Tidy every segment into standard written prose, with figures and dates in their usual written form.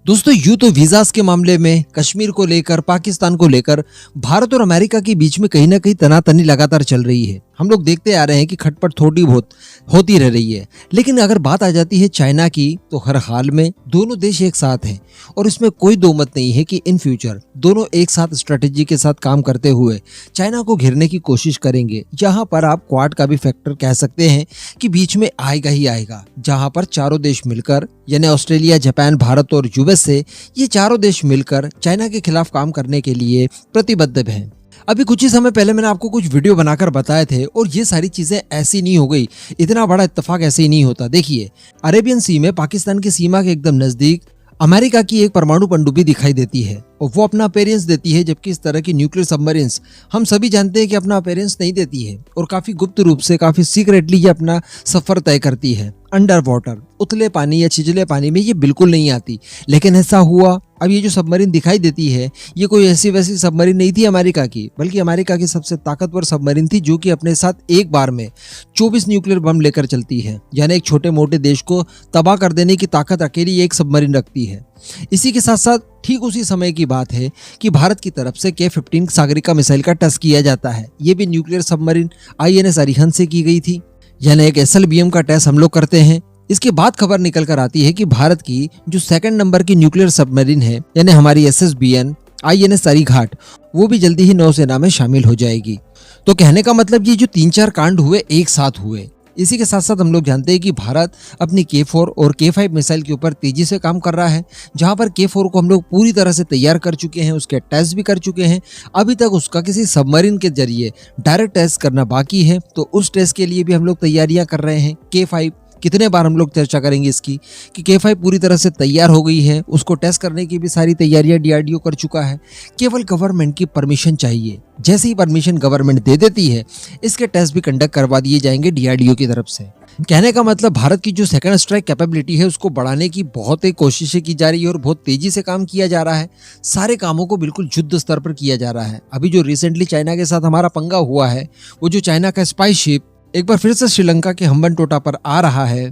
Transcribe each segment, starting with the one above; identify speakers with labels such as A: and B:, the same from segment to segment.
A: दोस्तों यूं तो वीजास के मामले में कश्मीर को लेकर, पाकिस्तान को लेकर भारत और अमेरिका के बीच में कहीं ना कहीं तनातनी लगातार चल रही है। हम लोग देखते आ रहे हैं कि खटपट थोड़ी बहुत होती रह रही है। लेकिन अगर बात आ जाती है चाइना की, तो हर हाल में दोनों देश एक साथ हैं और इसमें कोई दो मत नहीं है कि इन फ्यूचर दोनों एक साथ स्ट्रेटेजी के साथ काम करते हुए चाइना को घेरने की कोशिश करेंगे। जहां पर आप क्वाड का भी फैक्टर कह सकते हैं कि बीच में आएगा ही आएगा, जहां पर चारों देश मिलकर, यानी ऑस्ट्रेलिया, जापान, भारत और यूएस से ये चारों देश मिलकर चाइना के खिलाफ काम करने के लिए प्रतिबद्ध हैं। अभी कुछ ही समय पहले मैंने आपको कुछ वीडियो बनाकर बताए थे और ये सारी चीजें ऐसी नहीं हो गई, इतना बड़ा इत्तेफाक ऐसे ही नहीं होता। देखिए, अरेबियन सी में पाकिस्तान की सीमा के एकदम नजदीक अमेरिका की एक परमाणु पनडुब्बी दिखाई देती है और वो अपना अपीयरेंस देती है, जबकि इस तरह की न्यूक्लियर सबमरीन्स हम सभी जानते हैं कि अपना अपीयरेंस नहीं देती है और काफी गुप्त रूप से, काफी सीक्रेटली ये अपना सफर तय करती है। अंडर वाटर, उथले पानी या छिछले पानी में ये बिल्कुल नहीं आती। लेकिन ऐसा हुआ, अब ये जो सबमरीन दिखाई देती है ये कोई ऐसी वैसी सबमरीन नहीं थी अमेरिका की, बल्कि अमेरिका की सबसे ताकतवर सबमरीन थी, जो कि अपने साथ एक बार में 24 न्यूक्लियर बम लेकर चलती है। यानी एक छोटे मोटे देश को तबाह कर देने की ताकत अकेली एक सबमरीन रखती है। इसी के साथ साथ ठीक उसी समय की बात है कि भारत की तरफ से K-15 सागरिका मिसाइल का टेस्ट किया जाता है। ये भी न्यूक्लियर सबमरीन INS अरिहंत से की गई थी। यानी एक SLBM का टेस्ट हम लोग करते हैं। इसके बाद खबर निकल कर आती है कि भारत की जो सेकंड नंबर की न्यूक्लियर सबमरीन है, यानी हमारी SSBN INS अरीघाट, वो भी जल्दी ही नौसेना में शामिल हो जाएगी। तो कहने का मतलब ये जो 3-4 कांड हुए एक साथ हुए। इसी के साथ साथ हम लोग जानते हैं कि भारत अपनी K4 और K5 मिसाइल के ऊपर तेजी से काम कर रहा है। जहां पर K4 को हम लोग पूरी तरह से तैयार कर चुके हैं, उसके टेस्ट भी कर चुके हैं। अभी तक उसका किसी सबमरीन के जरिए डायरेक्ट टेस्ट करना बाकी है, तो उस टेस्ट के लिए भी हम लोग तैयारियां कर रहे हैं। K5 कितने बार हम लोग चर्चा करेंगे इसकी कि K5 पूरी तरह से तैयार हो गई है, उसको टेस्ट करने की भी सारी तैयारियां DRDO कर चुका है। केवल गवर्नमेंट की परमिशन चाहिए। जैसे ही परमिशन गवर्नमेंट दे देती है, इसके टेस्ट भी कंडक्ट करवा दिए जाएंगे DRDO की तरफ से। कहने का मतलब भारत की जो सेकंड स्ट्राइक कैपेबिलिटी है उसको बढ़ाने की बहुत ही कोशिशें की जा रही है और बहुत तेजी से काम किया जा रहा है। सारे कामों को बिल्कुल युद्ध स्तर पर किया जा रहा है। अभी जो रिसेंटली चाइना के साथ हमारा पंगा हुआ है, वो जो चाइना का स्पाई शिप एक बार फिर से श्रीलंका के हम्बनटोटा पर आ रहा है,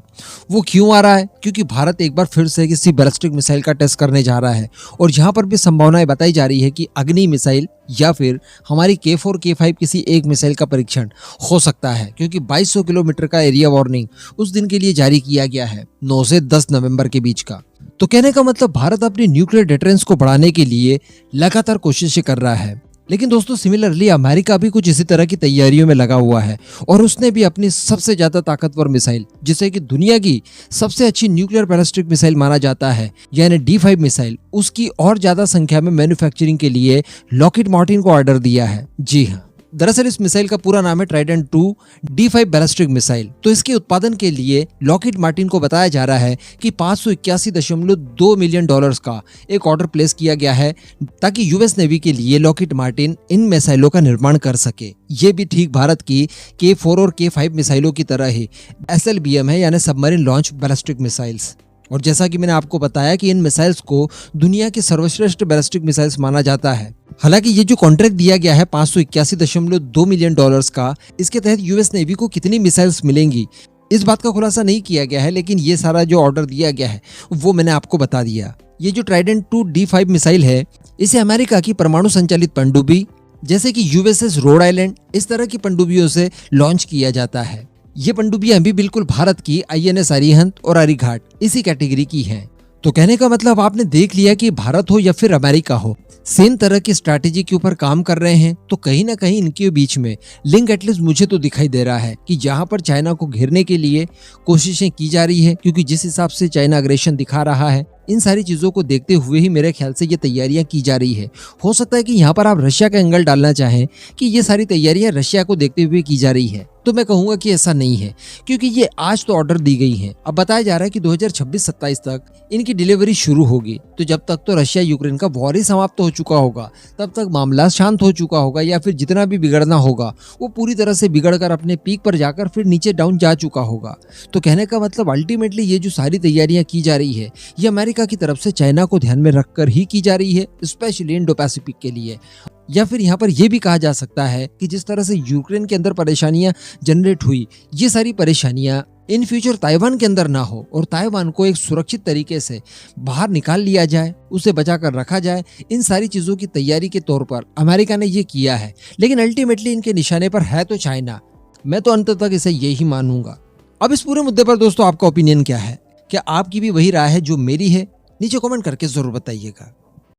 A: वो क्यों आ रहा है? क्योंकि भारत एक बार फिर से किसी बैलिस्टिक मिसाइल का टेस्ट करने जा रहा है और यहाँ पर भी संभावनाएं बताई जा रही है कि अग्नि मिसाइल या फिर हमारी K4 K5 किसी एक मिसाइल का परीक्षण हो सकता है, क्योंकि 2200 किलोमीटर का एरिया वार्निंग उस दिन के लिए जारी किया गया है, 9 से 10 नवंबर के बीच का। तो कहने का मतलब भारत अपनी न्यूक्लियर डिटरेंस को बढ़ाने के लिए लगातार कोशिशें कर रहा है। लेकिन दोस्तों सिमिलरली अमेरिका भी कुछ इसी तरह की तैयारियों में लगा हुआ है और उसने भी अपनी सबसे ज्यादा ताकतवर मिसाइल, जिसे कि दुनिया की सबसे अच्छी न्यूक्लियर बैलिस्टिक मिसाइल माना जाता है, यानी D5 मिसाइल, उसकी और ज्यादा संख्या में मैन्युफैक्चरिंग के लिए लॉकहीड मार्टिन को ऑर्डर दिया है। जी हाँ, दरअसल इस मिसाइल का पूरा नाम है ट्राइडेंट 2 D5 बैलिस्टिक मिसाइल। तो इसके उत्पादन के लिए लॉकहीड मार्टिन को बताया जा रहा है कि $581.2 मिलियन का एक ऑर्डर प्लेस किया गया है, ताकि यूएस नेवी के लिए लॉकहीड मार्टिन इन मिसाइलों का निर्माण कर सके। ये भी ठीक भारत की K4 और K5 मिसाइलों की तरह ही SLBM है, यानी सबमरीन लॉन्च बैलिस्टिक मिसाइल्स। और जैसा कि मैंने आपको बताया कि इन मिसाइल्स को दुनिया की सर्वश्रेष्ठ बैलिस्टिक मिसाइल्स माना जाता है। हालांकि ये जो कॉन्ट्रैक्ट दिया गया है $581.2 मिलियन का, इसके तहत यूएस नेवी को कितनी मिसाइल्स मिलेंगी इस बात का खुलासा नहीं किया गया है, लेकिन ये सारा जो ऑर्डर दिया गया है वो मैंने आपको बता दिया। ये जो ट्राइडेंट 2 D5 मिसाइल है, इसे अमेरिका की परमाणु संचालित पनडुब्बी, जैसे कि USS रोड आइलैंड, इस तरह की पनडुब्बियों से लॉन्च किया जाता है। ये पनडुब्बियां भी बिल्कुल भारत की INS अरिहंत और अरीघाट इसी कैटेगरी की हैं। तो कहने का मतलब आपने देख लिया कि भारत हो या फिर अमेरिका हो, सेम तरह की स्ट्रैटेजी के ऊपर काम कर रहे हैं। तो कहीं ना कहीं इनके बीच में लिंक एटलीस्ट मुझे तो दिखाई दे रहा है कि जहां पर चाइना को घेरने के लिए कोशिशें की जा रही है, क्योंकि जिस हिसाब से चाइना अग्रेशन दिखा रहा है, इन सारी चीजों को देखते हुए ही मेरे ख्याल से ये तैयारियां की जा रही है। हो सकता है कि यहाँ पर आप रशिया का एंगल डालना चाहें कि ये सारी तैयारियां रशिया को देखते हुए की जा रही है, तो मैं कहूंगा कि ऐसा नहीं है, क्योंकि ये आज तो ऑर्डर दी गई है। अब बताया जा रहा है कि 2026-27 तक इनकी डिलीवरी शुरू होगी। तो जब तक तो रशिया यूक्रेन का वॉर ही समाप्त हो चुका होगा, तब तक मामला शांत हो चुका होगा, या फिर जितना भी बिगड़ना होगा वो पूरी तरह से बिगड़कर अपने पीक पर जाकर फिर नीचे डाउन जा चुका होगा। तो कहने का मतलब अल्टीमेटली ये जो सारी तैयारियां की जा रही है, ये अमेरिका की तरफ से चाइना को ध्यान में रखकर ही की जा रही है, स्पेशली इंडो पैसिफिक के लिए। या फिर यहाँ पर यह भी कहा जा सकता है कि जिस तरह से यूक्रेन के अंदर परेशानियां जनरेट हुई, ये सारी परेशानियां इन फ्यूचर ताइवान के अंदर ना हो और ताइवान को एक सुरक्षित तरीके से बाहर निकाल लिया जाए, उसे बचाकर रखा जाए। इन सारी चीज़ों की तैयारी के तौर पर अमेरिका ने ये किया है, लेकिन अल्टीमेटली इनके निशाने पर है तो चाइना। मैं तो अंत तक इसे यही मानूंगा। अब इस पूरे मुद्दे पर दोस्तों आपका ओपिनियन क्या है? क्या आपकी भी वही राय है जो मेरी है? नीचे कमेंट करके जरूर बताइएगा।